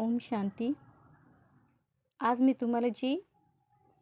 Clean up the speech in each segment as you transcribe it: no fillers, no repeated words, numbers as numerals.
ओम शांती. आज मी तुम्हाला जी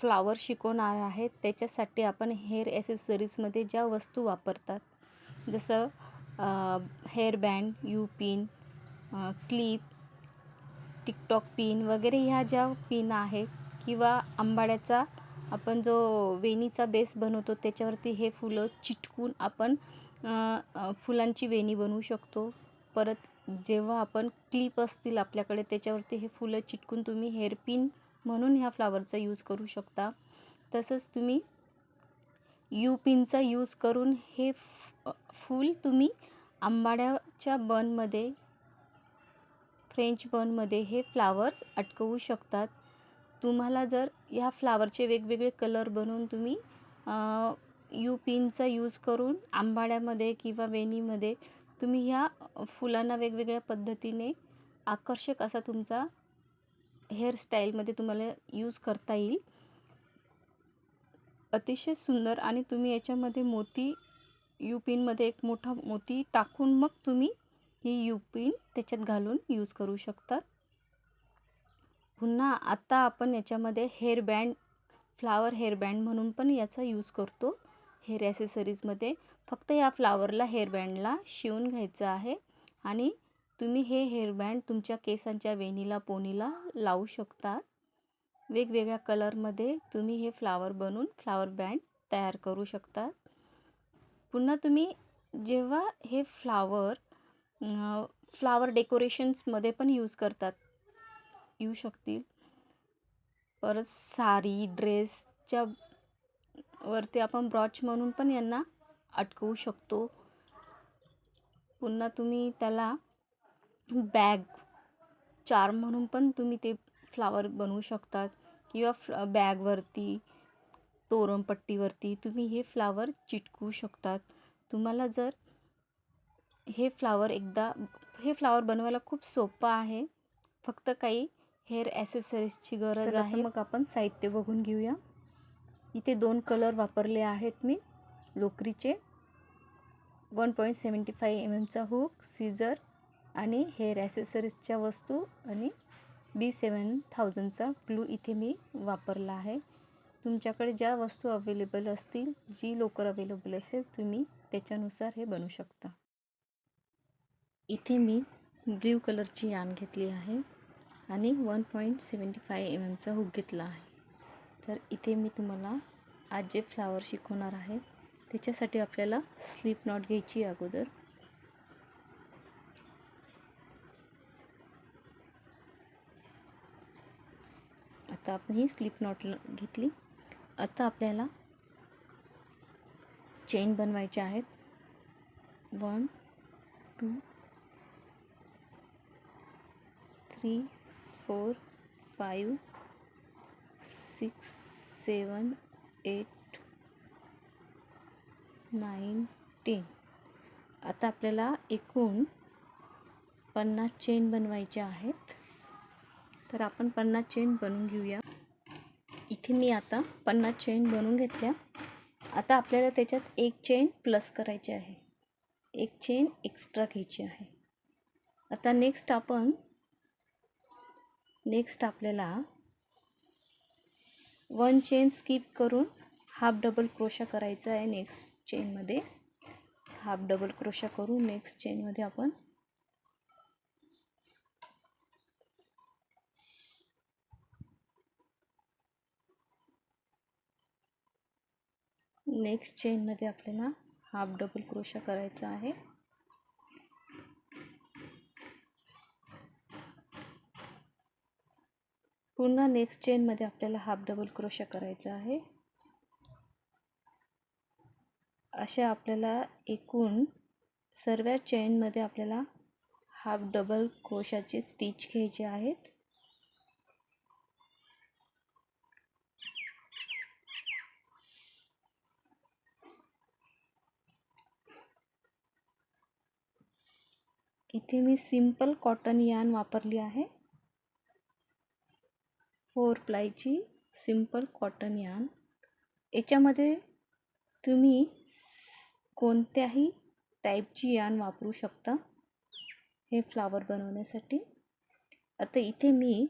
फ्लावर शिकवणार आहे त्याच्यासाठी आपण हेअर ॲसेसरीजमध्ये ज्या वस्तू वापरतात, जसं hair band, you pin, clip, TikTok pin वगैरे ह्या ज्या पिन आहेत, किंवा आंबाड्याचा आपण जो वेणीचा बेस बनवतो त्याच्यावरती हे फुलं चिटकून आपण फुलांची वेणी बनवू शकतो. परत जेव्हा आपण क्लिप असतील आपल्याकडे त्याच्यावरती हे फुलं चिटकून तुम्ही हेअर पिन म्हणून ह्या फ्लावरचा यूज करू शकता. तसंच तुम्ही यू पिनचा यूज करून हे फूल तुम्ही आंबाड्याच्या बनमध्ये, फ्रेंच बनमध्ये हे फ्लावर्स अटकवू शकतात. तुम्हाला जर ह्या फ्लावरचे वेगवेगळे कलर बनवून तुम्ही यू पिनचा यूज करून आंबाड्यामध्ये किंवा वेणीमध्ये तुम्ही ह्या फुलांना वेगवेगळ्या पद्धतीने आकर्षक असा तुमचा हेअरस्टाईलमध्ये तुम्हाला यूज करता येईल. अतिशय सुंदर. आणि तुम्ही याच्यामध्ये मोती, यू पिनमध्ये एक मोठा मोती टाकून मग तुम्ही ही यू पिन त्याच्यात घालून यूज करू शकता. पुन्हा आता आपण याच्यामध्ये hair band, flower hair band म्हणून पण याचा यूज करतो हेअर ॲसेसरीजमध्ये. फक्त या फ्लावरला हेअर बँडला शिवून घ्यायचं आहे आणि तुम्ही हे हेअर बँड तुमच्या केसांच्या वेणीला, पोनीला लावू शकता. वेगवेगळ्या कलरमध्ये तुम्ही हे फ्लावर बनवून फ्लावर बँड तयार करू शकता. पुन्हा तुम्ही जेव्हा हे फ्लावर डेकोरेशन्समध्ये पण यूज येऊ शकतील. परत साडी, ड्रेसच्या वरती आपण ब्रॉच म्हणून पण यांना अटकवू शकतो. पुन्हा तुम्ही त्याला बॅग चार्म म्हणून पण तुम्ही ते फ्लावर बनवू शकतात, किंवा बॅगवरती, तोरणपट्टीवरती तुम्ही हे फ्लावर चिटकवू शकतात. तुम्हाला जर हे फ्लावर बनवायला खूप सोपं आहे. फक्त काही हेअर ॲसेसरीजची गरज आहे. मग आपण साहित्य बघून घेऊया. इथे 2 कलर वापरले आहेत मी लोकरीचे. 1.75 mm हुक, सीझर आणि हेअर ॲसेसरीजच्या वस्तू आणि B7000चा ग्लू इथे मी वापरला आहे. तुमच्याकडे ज्या वस्तू अवेलेबल असतील, जी लोकर अवेलेबल असेल, तुम्ही त्याच्यानुसार हे बनवू शकता. इथे मी ब्ल्यू कलरची यान घेतली आहे आणि 1.75 mm हुक घेतला आहे. तर इथे मी तुम्हाला आज जे फ्लावर शिकवणार आहे त्याच्यासाठी आपल्याला स्लिप नॉट घ्यायची अगोदर. आता आपण ही स्लिप नॉट घेतली. आता आपल्याला चेन बनवायचे आहेत. 1 2 3 4 5 6 7 8 9 10. आता आपल्याला एकूण 50 चेन बनवायचे आहेत. तर आपण 50 चेन बनवून घेऊया. इथे मी आता 50 चेन बनवून घेतल्या. आता आपल्याला त्याच्यात एक चेन प्लस करायची आहे, एक चेन एक्स्ट्रा घ्यायची आहे. आता नेक्स्ट आपल्याला 1 चेन स्किप करून हाफ डबल क्रोशा करायचा आहे. नेक्स्ट चेनमध्ये हाफ डबल क्रोशा करून नेक्स्ट चेनमध्ये आपण नेक्स्ट चेनमध्ये आपल्याला हाफ डबल क्रोशा करायचा आहे. पुन्हा नेक्स्ट चेनमध्ये आपल्याला हाफ डबल क्रोशा करायचा आहे. अशा आपल्याला एकूण सर्व चेनमध्ये आपल्याला हाफ डबल क्रोशाचे स्टिच घ्यायचे आहेत. इथे मी सिंपल कॉटन यान वापरली आहे. 4 प्लायची सिंपल कॉटन यान. याच्यामध्ये तुम्ही कोणत्याही टाईपची यान वापरू शकता हे फ्लावर बनवण्यासाठी. आता इथे मी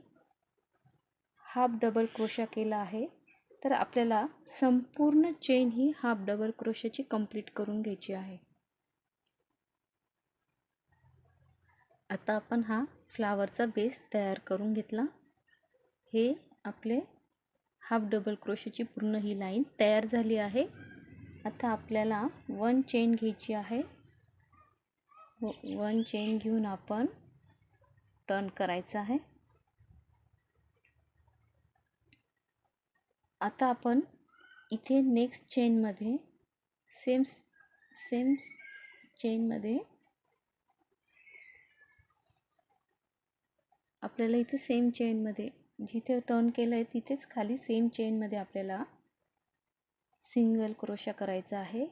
हाफ डबल क्रोशा केला आहे, तर आपल्याला संपूर्ण चेन ही हाफ डबल क्रोशाची कंप्लीट करून घ्यायची आहे. आता आपण हा फ्लावरचा बेस तयार करून घेतला. हे आपले हाफ डबल क्रोशाची पूर्ण ही लाईन तयार झाली आहे. आता आपल्याला 1 चेन घ्यायची आहे. 1 चेन घेऊन आपण टर्न करायचं आहे. आता आपण इथे नेक्स्ट चेनमध्ये सेम चेनमध्ये आपल्याला इथे सेम चेनमध्ये जिथे टर्न केलं आहे तिथेच खाली सेम चेनमध्ये आपल्याला सिंगल क्रोशा करायचा आहे.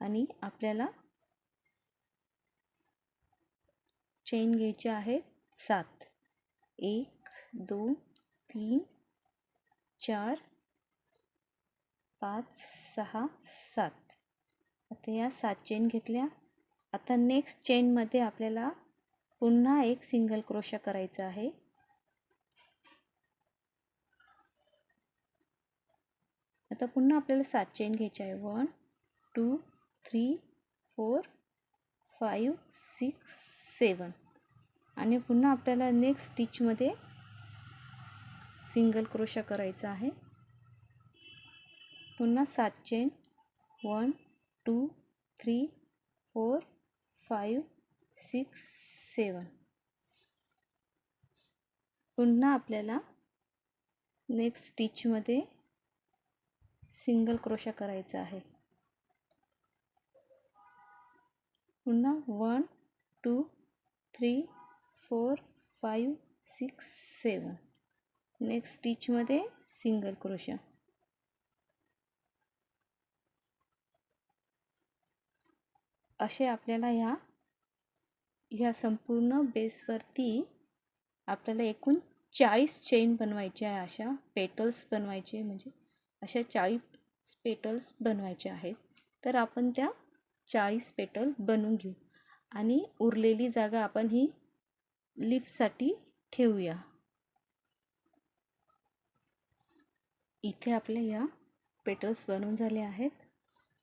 आणि आपल्याला चेन घ्यायचे आहेत 7. 1 2 3 4 5 6 7. आता या 7 चेन घेतल्या. आता नेक्स्ट चेनमध्ये आपल्याला पुन्हा एक सिंगल क्रोशा करायचा आहे. आता पुन्हा आपल्याला 7 चेन घ्यायचे आहे. 1 2 3 4 5 6 7. आणि पुन्हा आपल्याला नेक्स्ट स्टिचमध्ये सिंगल क्रोशा करायचा आहे. पुन्हा 7 चेन 1 2 3 4 5 6 7. पुन्हा आपल्याला नेक्स्ट स्टिचमध्ये सिंगल क्रोशा करायचा आहे. पुन्हा 1 2 3 4 5 6 7. नेक्स्ट स्टिचमध्ये सिंगल क्रोशा. असे आपल्याला ह्या संपूर्ण बेसवरती आपल्याला एकूण 40 चेन बनवायचे आहे. अशा पेटल्स बनवायचे, म्हणजे अशा 40 पेटल्स बनवायचे आहेत. तर आपण त्या 40 पेटल बनवून घेऊ आणि उरलेली जागा आपण ही लीफसाठी ठेवूया. इथे आपल्या या पेटल्स बनवून झाले आहेत.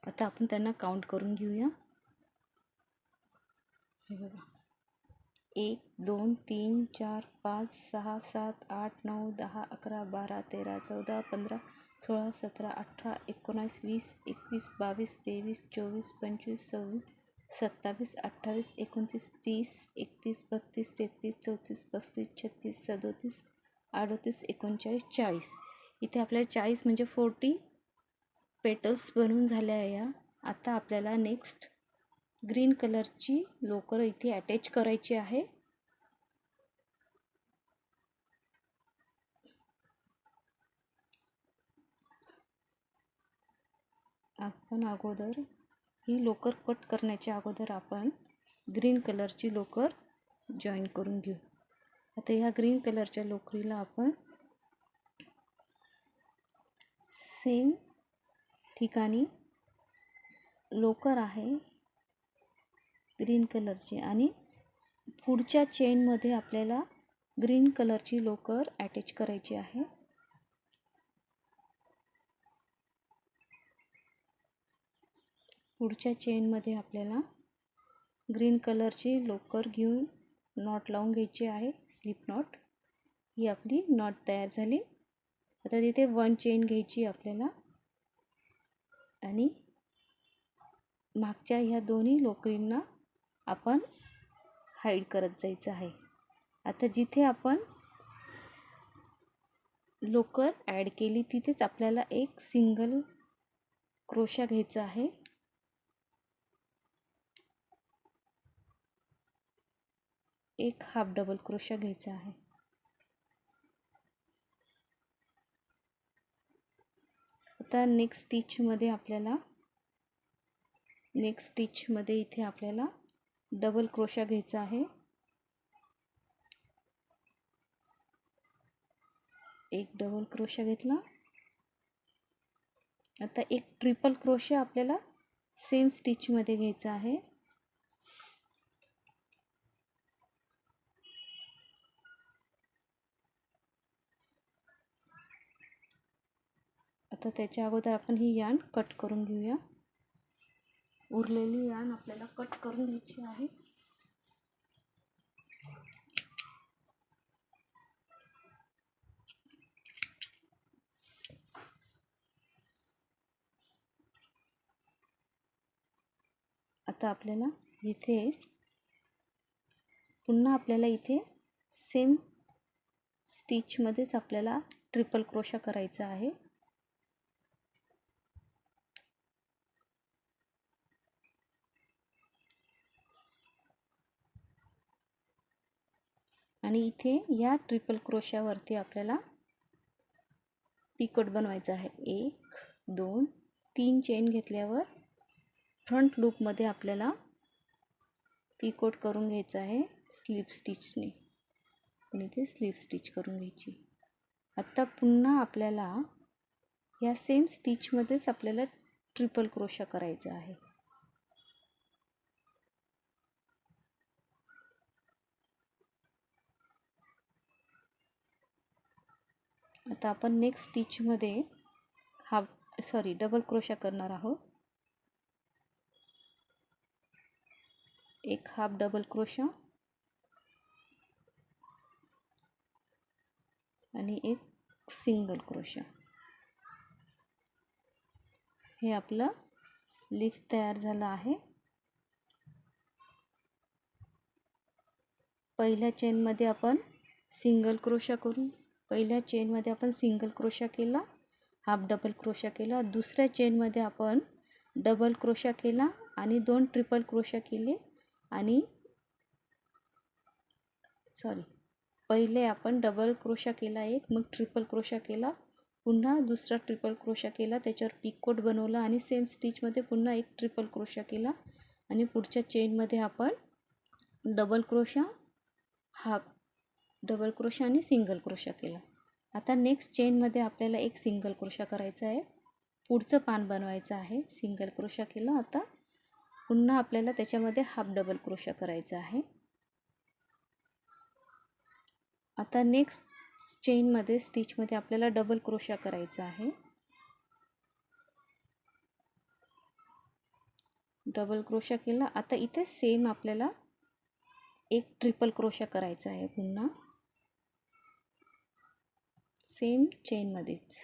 आता आपण त्यांना काउंट करून घेऊया. हे बघा, 1 2 3 4 5 6 7 8 9 10 11 12 13 14 15 16 17 18 19 20 21 22 23 24 25 26 27 28 29 30 31 32 33 34 35 36 37 38 39 40. इथे आपल्याला 40 म्हणजे 40 पेटल्स बनवून झाल्या आहे. आता आपल्याला नेक्स्ट ग्रीन कलरची लोकर इथे अटॅच करायची आहे. आपण अगोदर ही लोकर कट करण्याच्या अगोदर आपण ग्रीन कलरची लोकर जॉईन करून घेऊ. आता ह्या ग्रीन कलरच्या लोकरीला आपण सेम ठिकाणी लोकर आहे ग्रीन कलरची आणि पुढच्या चेनमध्ये आपल्याला ग्रीन कलरची लोकर अटॅच करायची आहे. पुढच्या चेनमध्ये आपल्याला ग्रीन कलरची लोकर घेऊन नॉट लावून घ्यायची आहे, स्लिप नॉट. ही आपली नॉट तयार झाली. आता तिथे 1 चेन घ्यायची आपल्याला आणि मागच्या ह्या दोन्ही लोकरींना आपण हाईड करत जायचं आहे. आता जिथे आपण लोकर ॲड केली तिथेच आपल्याला एक सिंगल क्रोशा घ्यायचा आहे. एक हाफ डबल क्रोशा घ्यायचा आहे. आता नेक्स्ट स्टिचमध्ये इथे आपल्याला डबल क्रोशा घ्यायचा आहे. एक डबल क्रोशा घेतला. आता एक ट्रिपल क्रोशा आपल्याला सेम स्टिचमध्ये घ्यायचा आहे. आता त्याच्या अगोदर आपण ही यान कट करून घेऊया. उरलेली यान आपल्याला कट करून घ्यायची आहे. आता आपल्याला इथे पुन्हा इथे सेम स्टिचमध्येच आपल्याला ट्रिपल क्रोशा करायचा आहे. आणि इथे या ट्रिपल क्रोशावरती आपल्याला पिकोट बनवायचा आहे. 1 2 3 चेन घेतल्यावर फ्रंट लूपमध्ये आपल्याला पिकोट करून घ्यायचं आहे स्लिप स्टिचने. आणि इथे स्लिप स्टिच करून घ्यायची. आता पुन्हा आपल्याला या सेम स्टिचमध्येच आपल्याला ट्रिपल क्रोशा करायचा आहे. आता आपण नेक्स्ट स्टिचमध्ये डबल क्रोशा करणार आहोत. एक हाफ डबल क्रोशा आणि एक सिंगल क्रोशा. हे आपलं लीफ तयार झालं आहे. पहिल्या चेनमध्ये आपण सिंगल क्रोशा करून सिंगल क्रोशा केला, हाफ डबल क्रोशा केला. दुसऱ्या चेनमध्ये आपण डबल क्रोशा केला आणि 2 ट्रिपल क्रोशा केले. आणि पहिले आपण डबल क्रोशा केला एक, मग ट्रिपल क्रोशा केला, पुन्हा दुसरा ट्रिपल क्रोशा केला, त्याच्यावर पिकोट बनवला आणि सेम स्टिचमध्ये पुन्हा एक ट्रिपल क्रोशा केला आणि पुढच्या चेनमध्ये आपण double crochet, half double crochet आणि सिंगल क्रोशा केला. आता नेक्स्ट चेनमध्ये आपल्याला एक सिंगल क्रोशा करायचा आहे. पुढचं पान बनवायचं आहे. सिंगल क्रोशा केला. आता पुन्हा आपल्याला त्याच्यामध्ये हाफ डबल क्रोशा करायचा आहे. आता नेक्स्ट चेनमध्ये स्टिचमध्ये आपल्याला डबल क्रोशा करायचा आहे. डबल क्रोशा केला. आता इथे सेम आपल्याला एक ट्रिपल क्रोशा करायचा आहे. पुन्हा सेम चेनमध्येच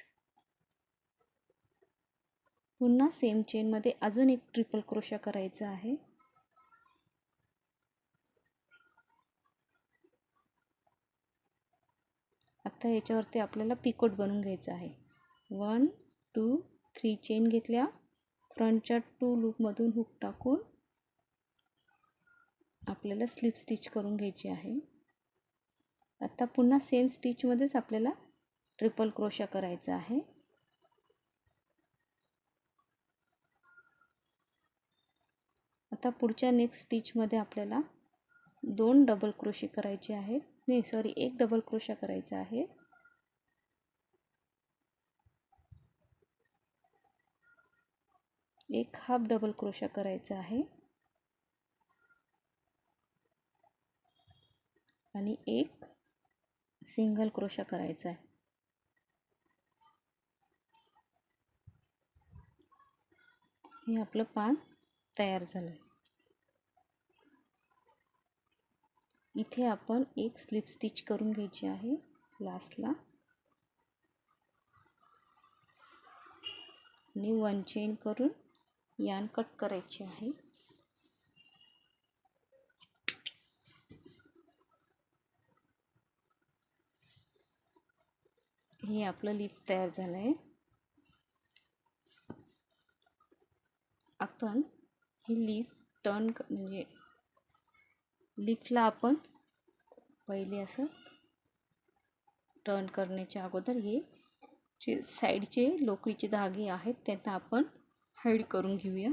पुन्हा सेम चेनमध्ये अजून एक ट्रिपल क्रोशा करायचा आहे. आता याच्यावरती आपल्याला पिकोट बनवून घ्यायचा आहे. 1 2 3 चेन घेतल्या, फ्रंटच्या 2 लूपमधून हुक टाकून आपल्याला स्लिप स्टिच करून घ्यायची आहे. आता पुन्हा सेम स्टिचमध्येच आपल्याला ट्रिपल क्रोशा करायचा आहे. आता पुढच्या नेक्स्ट स्टिचमध्ये आपल्याला 2 डबल क्रोशे करायचे आहेत. एक डबल क्रोशा करायचा आहे. एक हाफ डबल क्रोशा करायचा आहे आणि एक सिंगल क्रोशा करायचा आहे. हे आपलं पान तयार झालं. इथे आपण एक स्लिप स्टिच करून घ्यायची आहे लास्टला आणि 1 चेन करून यान कट करायची आहे. हे आपलं लीफ तयार झालं आहे. आपण ही लीफ टर्न म्हणजे लीफला आपण पहिले असं टर्न करण्याच्या अगोदर हे जे साईडचे लोकरीचे धागे आहेत त्यांना आपण हाईड करून घेऊया.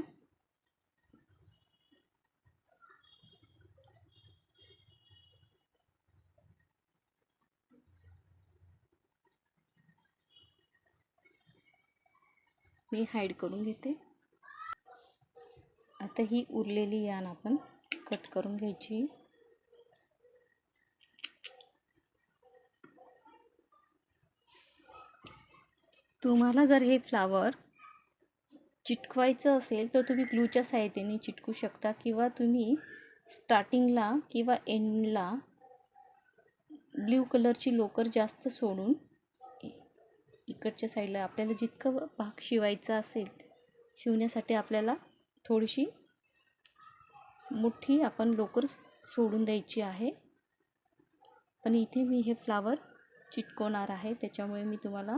मी हाईड करून घेते. आता ही उरलेली यान आपण कट करून घ्यायची. तुम्हाला जर हे फ्लावर चिटकवायचं असेल तर तुम्ही ग्लूच्या सहाय्याने चिटकू शकता, किंवा तुम्ही स्टार्टिंगला किंवा एंडला ब्ल्यू कलरची लोकर जास्त सोडून इकडच्या साईडला आपल्याला जितकं भाग शिवायचा असेल, शिवण्यासाठी आपल्याला थोडीशी मोठी आपण लोकर सोडून द्यायची आहे. पण इथे मी हे फ्लावर चिटकवणार आहे, त्याच्यामुळे मी तुम्हाला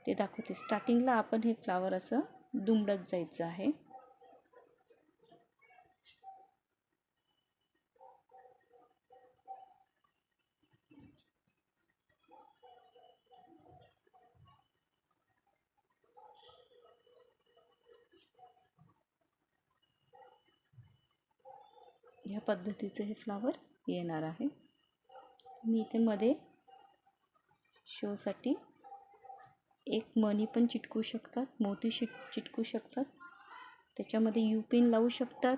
ते दाखवते. स्टार्टिंगला आपण हे फ्लावर असं दुमडत जायचं आहे. ह्या पद्धतीचे हे फ्लावर येणार आहे. मी इथे मध्ये शोसाठी एक मणी पण चिटकू शकतात, मोती चिटकू शकतात, त्याच्यामध्ये यू पिन लावू शकतात.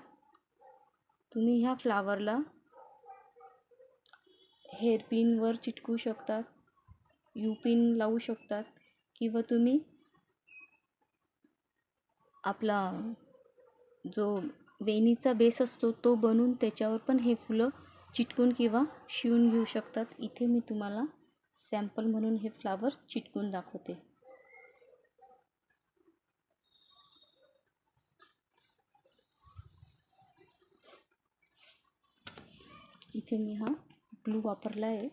तुम्ही ह्या फ्लावरला हेअर पिनवर चिटकू शकतात, यू पिन लावू शकतात, किंवा तुम्ही आपला जो वेणीचा बेस असतो तो बनवून त्याच्यावर पण हे फुलं चिटकून किंवा शिवून घेऊ शकतात. इथे मी तुम्हाला सॅम्पल म्हणून हे फ्लावर चिटकून दाखवते. इथे मी हा ग्लू वापरला आहे.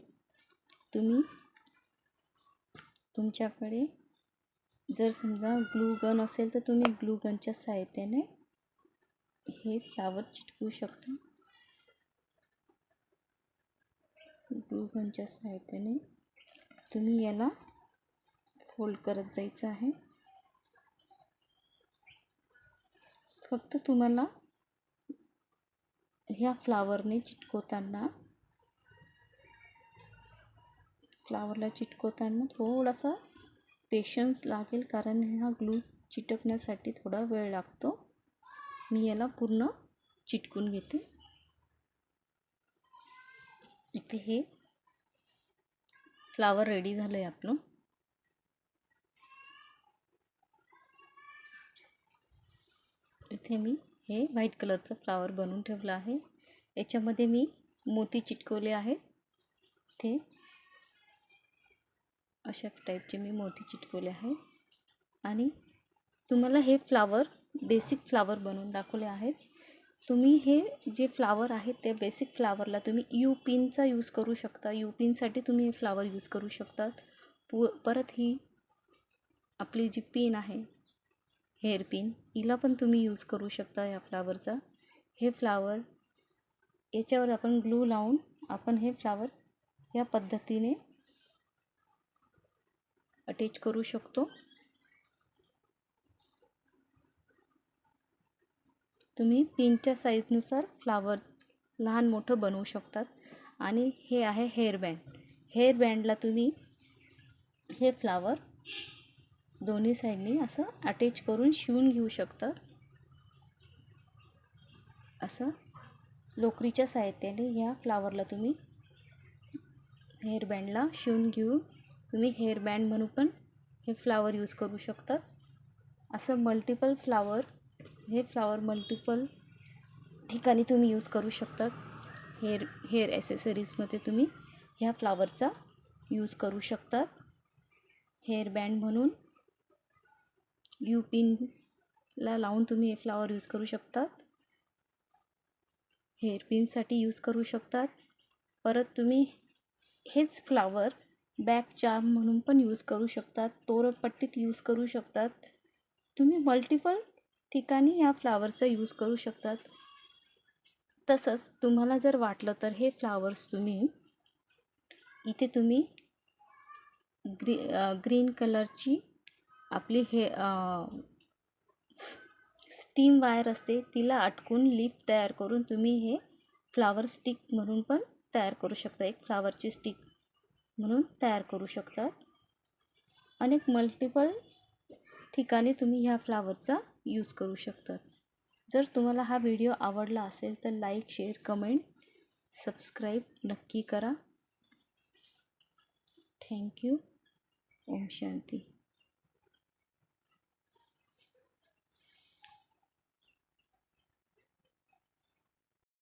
तुम्ही तुमच्याकडे जर समजा ग्लू गन असेल तर तुम्ही ग्लू गनच्या सहाय्याने हे फ्लावर चिटकवू शकता. ग्लू गनच्या सहाय्याने तुम्ही याला फोल्ड करत जायचं आहे. फक्त तुम्हाला ह्या फ्लावरला चिटकवताना थोडासा पेशन्स लागेल, कारण हा ग्लू चिटकण्यासाठी थोडा वेळ लागतो. मी याला पूर्ण चिटकून घेते. इथे हे फ्लावर रेडी झालं आहे आपलं. इथे मी हे व्हाईट कलरचं फ्लावर बनवून ठेवलं आहे. याच्यामध्ये मी मोती चिटकवले आहेत. ते अशा टाईपचे मी मोती चिटकवले आहेत. आणि तुम्हाला हे फ्लावर बेसिक फ्लावर बनवून दाखवले आहेत. तुम्ही हे जे फ्लावर आहेत त्या बेसिक फ्लावरला तुम्ही यू पिनचा यूज करू शकता. यू पिनसाठी तुम्ही हे फ्लावर यूज करू शकतात. परत ही आपली जी पिन आहे हेअर पिन, हिला पण तुम्ही यूज करू शकता या फ्लावरचा. हे फ्लावर याच्यावर आपण ग्लू लावून आपण हे फ्लावर या पद्धतीने अटॅच करू शकतो. तुम्ही पिनच्या साईजनुसार फ्लावर लहान मोठं बनवू शकतात. आणि हे आहे हेअर बँड. हेअर बँडला तुम्ही हे फ्लावर दोन्ही साईडनी असं अटॅच करून शिवून घेऊ शकता. असं लोकरीच्या सहाय्याने ह्या फ्लावरला तुम्ही हेअर बँडला शिवून घेऊन तुम्ही हेअर बँड म्हणून पण हे फ्लावर यूज करू शकतात. असं मल्टिपल फ्लावर, हे फ्लावर मल्टिपल ठिकाणी तुम्ही यूज करू शकतात. हेअर ॲसेसरीजमध्ये तुम्ही ह्या फ्लावरचा यूज करू शकतात. हेअर बँड म्हणून यू पिनला लावून तुम्ही हे फ्लावर यूज करू शकतात. हेअर पिनसाठी यूज करू शकतात. परत तुम्ही हेच फ्लावर बॅक चार्म म्हणून पण यूज करू शकतात. तोरणपट्टीत यूज करू शकतात. तुम्ही मल्टिपल ठिकाणी ह्या फ्लावरचा यूज करू शकतात. तसंच तुम्हाला जर वाटलं तर हे फ्लावर्स तुम्ही इथे तुम्ही ग्रीन कलरची आपली हे स्टीम वायर असते, तिला अटकून लीफ तयार करून तुम्ही हे फ्लावर स्टिक म्हणून पण तयार करू शकता. एक फ्लावरची स्टिक म्हणून तयार करू शकतात. अनेक मल्टिपल ठिकाणी तुम्ही ह्या फ्लावरचा यूज करू शकतात. जर तुम्हाला हा व्हिडिओ आवडला असेल तर लाईक, शेअर, कमेंट, सबस्क्राईब नक्की करा. थँक्यू. ओम शांती.